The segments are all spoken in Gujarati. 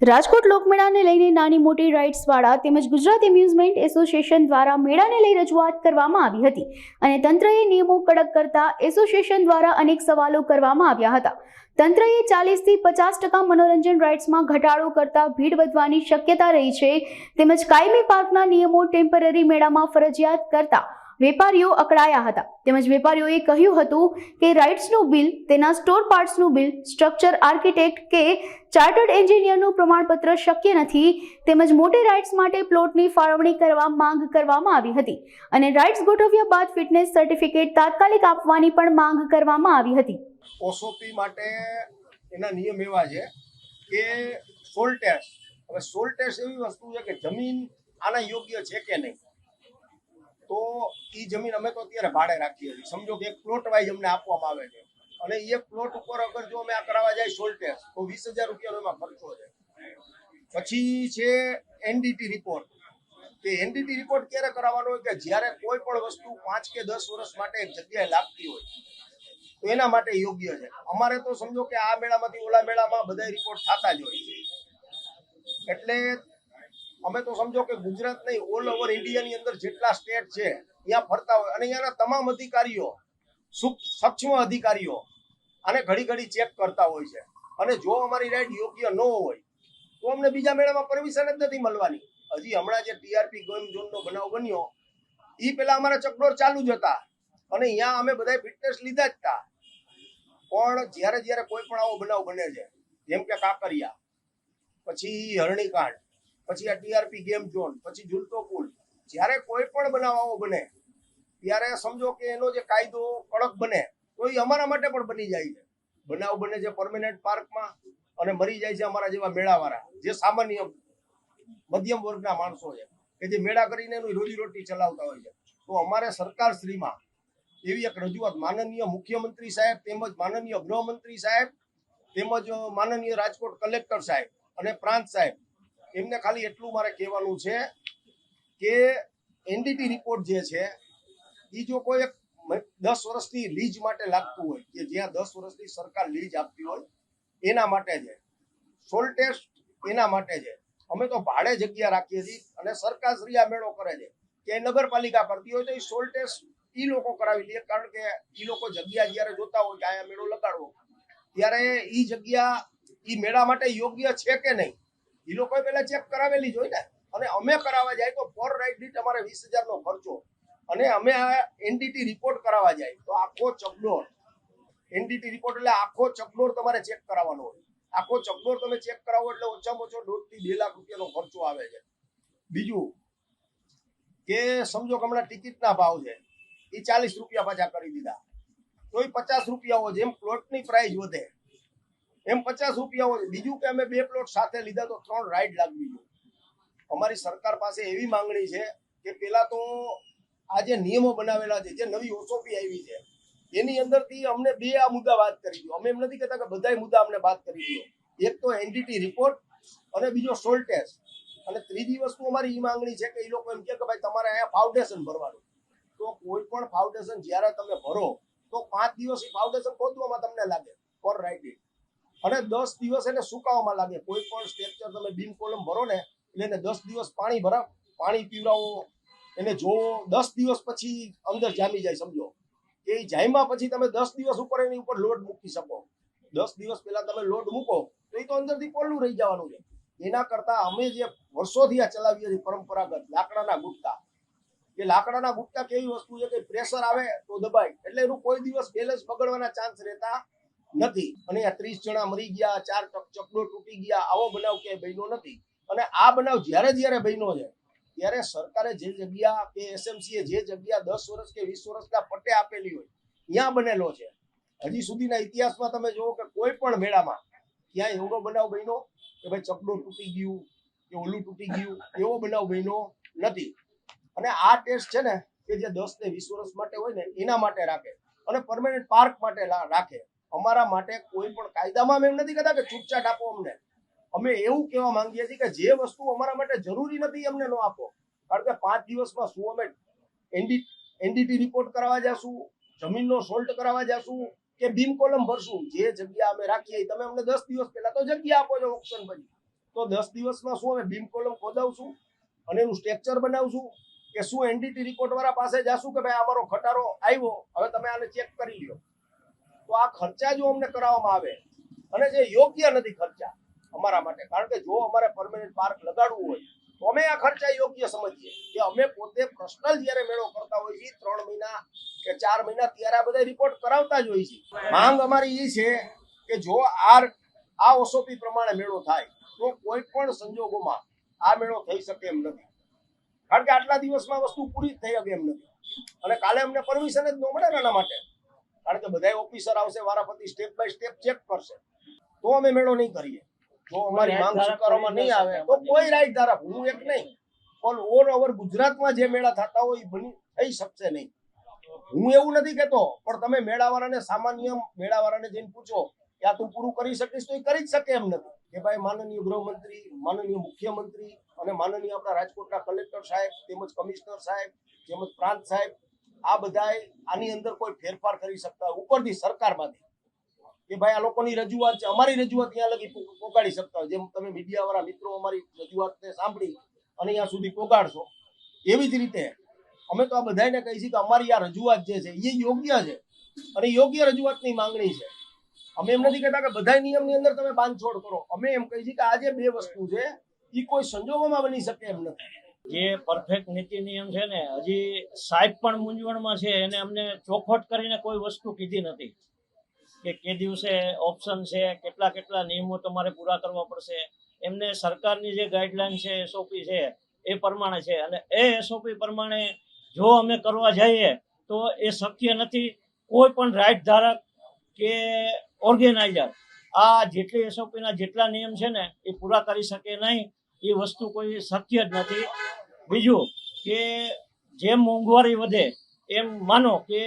રાજકોટ લોકમેળાને લઈને નાની મોટી રાઇડ્સવાળા તેમજ ગુજરાત એમ્યુઝમેન્ટ એસોસિએશન દ્વારા મેળાને લઈ રજૂઆત કરવામાં આવી હતી અને તંત્રએ નિયમો કડક કરતા એસોસિએશન દ્વારા અનેક સવાલો કરવામાં આવ્યા હતા. તંત્રએ 40 થી 50% મનોરંજન રાઇડ્સમાં ઘટાડો કરતા ભીડ વધવાની શક્યતા રહી છે તેમજ કાયમી પાર્કના નિયમો ટેમ્પરરી મેળામાં ફરજિયાત કરતા વેપારીઓ અકળાયા હતા. તેમજ વેપારીઓએ કહ્યું હતું કે રાઇડ્સનું બિલ, તેના સ્ટોર પાર્ટ્સનું બિલ, સ્ટ્રક્ચર આર્કિટેક્ટ કે ચાર્ટર્ડ એન્જિનિયરનું પ્રમાણપત્ર શક્ય નથી તેમજ મોટી રાઇડ્સ માટે પ્લોટની ફાળવણી કરવા માંગ કરવામાં આવી હતી અને રાઇડ્સ ગોઠવ્યા બાદ ફિટનેસ સર્ટિફિકેટ તાત્કાલિક આપવાની પણ માંગ કરવામાં આવી હતી. ઓસોપી માટે એના નિયમ એવા છે કે સોલ ટેક્સ. હવે સોલ ટેક્સ એવી વસ્તુ છે કે જમીન આના યોગ્ય છે કે નહીં, તો એ જમીન અમે તો અત્યારે ભાડે રાખીએ છીએ. સમજો કે એક પ્લોટ વાઇઝ અમને આપવામાં આવે છે અને એક પ્લોટ ઉપર અગર જો અમે આ કરાવવા જાય સોલ ટેક્સ તો 20,000 રૂપિયાનો એમાં ખર્ચો છે. પછી છે એનડીટી રિપોર્ટ. કે એનડીટી રિપોર્ટ ક્યારે કરાવવાનો હોય કે જ્યારે કોઈ પણ વસ્તુ 5 કે 10 વર્ષ માટે એક જગ્યાએ લાગતી હોય તો એના માટે યોગ્ય છે. અમારે તો સમજો કે આ મેળામાંથી ઓલા મેળામાં બધા રિપોર્ટ થતા જ હોય છે. એટલે અમે તો સમજો કે ગુજરાત નહીં, ઓલ ઓવર ઇન્ડિયાની અંદર જેટલા સ્ટેટ છે ત્યાં ફરતા હોય અને અહીંયાના તમામ અધિકારીઓ, સૂક્ષ્મ અધિકારીઓ આને ઘડી ઘડી ચેક કરતા હોય છે. અને જો અમારી રાઇડ યોગ્ય ન હોય તો અમને બીજા મેળામાં પરમિશન જ નથી મળવાની. હજી હમણાં જે ટીઆરપી ગેમ ઝોનનો બનાવ બન્યો એ પેલા અમારા ચકડોળ ચાલુ જ હતા અને અહીંયા અમે બધા ફિટનેસ લીધા જ હતા. પણ જ્યારે જ્યારે કોઈ પણ આવો બનાવ બને છે, જેમ કે કાંકરિયા, પછી હરણીકાંડ, પછી આ ટીઆરપી ગેમ ઝોન, પછી ઝૂલતો પુલ, જ્યારે કોઈ પણ બનાવ આવો બને ત્યારે સમજો કે એનો જે કાયદો કડક બને તો એ અમારા માટે પણ બની જાય છે. બનાવ બને છે પરમેનન્ટ પાર્કમાં અને મરી જાય છે અમારા જેવા મેળાવાળા, જે સામાન્ય મધ્યમ વર્ગના માણસો છે કે જે મેળા કરીને એનું રોજીરોટી ચલાવતા હોય છે. તો અમારે સરકારશ્રીમાં એવી એક રજૂઆત માનનીય મુખ્યમંત્રી સાહેબ તેમજ માનનીય ગૃહમંત્રી સાહેબ તેમજ માનનીય રાજકોટ કલેક્ટર સાહેબ અને પ્રાંત સાહેબ, એમને ખાલી એટલું મારે કહેવાનું છે કે એનડીટી રિપોર્ટ જે છે એ જો કોઈ 10 વર્ષથી લીઝ માટે લાગતું હોય કે જ્યાં 10 વર્ષથી સરકાર લીઝ આપતી હોય એના માટે છે. સોલ ટેસ્ટ એના માટે છે. અમે તો ભાડે જગ્યા રાખીએ છીએ અને સરકારશ્રી આ મેળો કરે છે કે નગરપાલિકા કરતી હોય તો એ સોલ ટેસ્ટ એ લોકો કરાવી લે. કારણ કે એ લોકો જગ્યા જ્યારે જોતા હોય કે અહીંયા મેળો લગાડવો ત્યારે એ જગ્યા એ મેળા માટે યોગ્ય છે કે નહીં એ લોકોએ પહેલા ચેક કરાવેલી જ હોય ને. અને અમે કરાવવા જાય તો પર રાઇડ દીઠ અમારે 20,000 નો ખર્ચો અને અમે આ એનડીટી રિપોર્ટ કરાવવા જાય તો આખો ચકડોળ, એનડીટી રિપોર્ટ એટલે આખો ચકડોળ તમારે ચેક કરાવવાનો હોય. આખો ચકડોળ તમે ચેક કરાવો એટલે ઓછામાં ઓછો 1.5 થી 2 લાખ રૂપિયાનો ખર્ચો આવે છે. બીજું કે સમજો કે હમણાં ટિકિટના ભાવ છે એ 40 રૂપિયા પાછા કરી દીધા તો એ 50 રૂપિયા હોય. જેમ પ્લોટની પ્રાઇસ વધે એમ 50 રૂપિયા હોય. બીજું કે અમે 2 પ્લોટ સાથે લીધા તો 3 રાઇડ લાગવી જોઈએ. અમારી સરકાર પાસે એવી માંગણી છે કે પેલા તો આ જે નિયમો બનાવેલા છે, જે નવી ઓસોપી આવી છે એની અંદરથી અમને 2 આ મુદ્દા વાત કરી દો. અમે એમ નથી કહેતા કે બધાય મુદ્દા અમને વાત કરી દો. એક તો એનડીટી રિપોર્ટ અને બીજો સોલ ટેસ્ટ. અને ત્રીજી વસ્તુ અમારી એ માંગણી છે કે એ લોકો એમ કહે કે ભાઈ તમારે અહીંયા ફાઉન્ડેશન ભરવાનું. તો કોઈ પણ ફાઉન્ડેશન જ્યારે તમે ભરો તો 5 દિવસ એ ફાઉન્ડેશન ખોદવામાં તમને લાગે પર રાઇડ અને 10 દિવસ એને સુકાવામાં લાગે. કોઈ પણ સ્ટ્રક્ચર તમે બીમ કોલમ ભરો ને એટલે એને 10 દિવસ પાણી પીવડાવો, એને જોવો. 10 દિવસ પછી અંદર જામી જાય. સમજો કે એ જામ્યા પછી તમે 10 દિવસ ઉપર એની ઉપર લોડ મૂકી શકો. 10 દિવસ પહેલા તમે લોડ મૂકો તો એ તો અંદરથી પોલું રહી જવાનું છે. એના કરતા અમે જે વર્ષોથી આ ચલાવીએ છીએ પરંપરાગત લાકડાના ગુટકા, કે લાકડાના ગુટકા કેવી વસ્તુ છે કે પ્રેશર આવે તો દબાય એટલે એનું કોઈ દિવસ બેલેન્સ બગડવાના ચાન્સ રહેતા નથી. અને આ 30 જણા મરી ગયા, 4 ચકડોળ તૂટી ગયા, આવો બનાવ ક્યાંય બન્યો નથી. અને આ બનાવ જ્યારે બન્યો છે ત્યારે સરકારે જે જગ્યા કે એસએમસીએ જે જગ્યા 10 વર્ષ કે 20 વર્ષના પટ્ટે આપેલી હોય ત્યાં બનેલો છે. હજી સુધીના ઇતિહાસમાં તમે જુઓ કે કોઈ પણ મેળામાં ક્યાંય એવડો બનાવ બન્યો કે ભાઈ ચકડોળ તૂટી ગયું કે ઓલું તૂટી ગયું, એવો બનાવ બન્યો નથી. અને આ ટેસ્ટ છે ને કે જે 10 ને 20 વર્ષ માટે હોય ને એના માટે રાખે અને પરમેનન્ટ પાર્ક માટે રાખે. અમારા માટે કોઈ પણ કાયદામાં અમે એમ નથી કહેતા કે છૂટછાટ આપો અમને. અમે એવું કહેવા માંગીએ છીએ કે જે વસ્તુ અમારા માટે જરૂરી નથી અમને ન આપો. કારણ કે 5 દિવસમાં શું અમે એનડીટી રિપોર્ટ કરાવવા જશું, જમીનનો સોલ્ટ કરાવવા જશું કે બીમ કોલમ ભરશું? જે જગ્યા અમે રાખીએ તમે અમને 10 દિવસ પહેલા તો જગ્યા આપો છો ઓપ્શન પછી. તો 10 દિવસમાં શું અમે બીમ કોલમ ખોદાવશું અને એનું સ્ટ્રક્ચર બનાવશું કે શું એનડીટી રિપોર્ટ વાળા પાસે જાશું કે ભાઈ અમારો ખટારો આવ્યો, હવે તમે આને ચેક કરી લ્યો? તો આ ખર્ચા જો અમને કરાવવામાં આવે અને જે યોગ્ય નથી ખર્ચા અમારા માટે, કારણ કે જો અમારે પરમેનન્ટ પાર્ક લગાડવું હોય તો અમે આ ખર્ચા યોગ્ય સમજીએ કે અમે પોતે પર્સનલ જ્યારે મેળો કરતા હોય છે 3 મહિના કે 4 મહિના ત્યારે આ બધા રિપોર્ટ કરાવતા જ હોય છે. માંગ અમારી એ છે કે જો આ ઓસોપી પ્રમાણે મેળો થાય તો કોઈ પણ સંજોગોમાં આ મેળો થઈ શકે એમ નથી, કારણ કે આટલા દિવસમાં વસ્તુ પૂરી થઈ શકે એમ નથી. અને કાલે અમને પરમિશન જ ન મળે ને એના માટે, કારણ કે બધા ઓફિસર આવશે વારાફરતી સ્ટેપ બાય સ્ટેપ ચેક કરશે, તો અમે મેળો નહીં કરીએ. જો અમારી માંગ સ્વીકારવામાં નહીં આવે તો કોઈ રાઈટ ધારક, હું એક નહીં પણ ઓલ ઓવર ગુજરાતમાં જે મેળા થતા હોય એ બની થઈ શકશે નહીં. હું એવું નથી કહેતો, પણ તમે મેળાવાળાને સામાન્ય મેળાવાળાને જઈને પૂછો કે આ તું પૂરું કરી શકીશ, તો એ કરી જ શકે એમ નથી. કે ભાઈ માનનીય ગૃહમંત્રી, માનનીય મુખ્યમંત્રી અને માનનીય આપણા રાજકોટના કલેક્ટર સાહેબ તેમજ કમિશનર સાહેબ તેમજ પ્રાંત સાહેબ આ બધાય આની અંદર કોઈ ફેરફાર કરી શકતા હોય ઉપરથી સરકારમાંથી કે ભાઈ આ લોકોની રજૂઆત છે, અમારી રજૂઆત ત્યાં લગી પહોંચાડી શકતા હોય. જેમ તમે મીડિયાવાળા મિત્રો અમારી રજૂઆતને સાંભળી અને અહીંયા સુધી પહોંચાડશો, એવી જ રીતે અમે તો આ બધાને કહીએ છીએ કે અમારી આ રજૂઆત જે છે એ યોગ્ય છે અને યોગ્ય રજૂઆતની માંગણી છે. અમે એમ નથી કહેતા કે બધા નિયમની અંદર તમે બાંધછોડ કરો, અમે એમ કહીએ છીએ કે આ જે બે વસ્તુ છે એ કોઈ સંજોગોમાં બની શકે એમ નથી. જે પરફેક્ટ નીતિ નિયમ છે ને, હજી સાહેબ પણ મૂંઝવણમાં છે. એને અમને ચોખવટ કરીને કોઈ વસ્તુ કીધી નથી કે દિવસે ઓપ્શન છે, કેટલા નિયમો તમારે પૂરા કરવા પડશે. એમને સરકારની જે ગાઈડલાઈન છે, એસઓપી છે એ પ્રમાણે છે, અને એ એસઓપી પ્રમાણે જો અમે કરવા જઈએ તો એ શક્ય નથી. કોઈ પણ રાઈટ ધારક કે ઓર્ગેનાઇઝર આ જેટલી એસઓપીના જેટલા નિયમ છે ને એ પૂરા કરી શકે નહીં. એ વસ્તુ કોઈ શક્ય જ નથી. બીજું કે જેમ મોંઘવારી વધે એમ માનો કે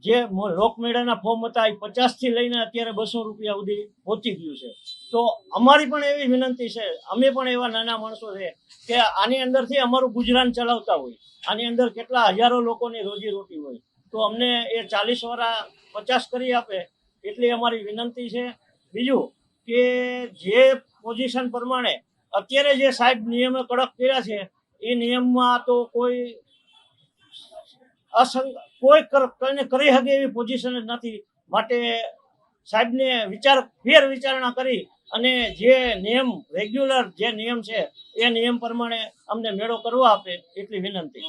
જે લોકમેળાના ફોર્મ હતા એ 50 થી લઈને અત્યારે 200 રૂપિયા સુધી પહોંચી ગયું છે. તો અમારી પણ એવી વિનંતી છે, અમે પણ એવા નાના માણસો છે કે આની અંદરથી અમારું ગુજરાન ચલાવતા હોય, આની અંદર કેટલા હજારો લોકોની રોજીરોટી હોય, તો અમને એ 40 વાળા 50 કરી આપે એટલી અમારી વિનંતી છે. બીજું કે જે પોઝિશન પ્રમાણે અત્યારે જે સાહેબ નિયમો કડક કર્યા છે એ નિયમમાં તો કોઈ કરી શકે એવી પોઝિશન જ નથી. માટે સાહેબને વિચારણા કરી અને જે નિયમ રેગ્યુલર જે નિયમ છે એ નિયમ પ્રમાણે અમને મેળો કરવા આપે એટલી વિનંતી.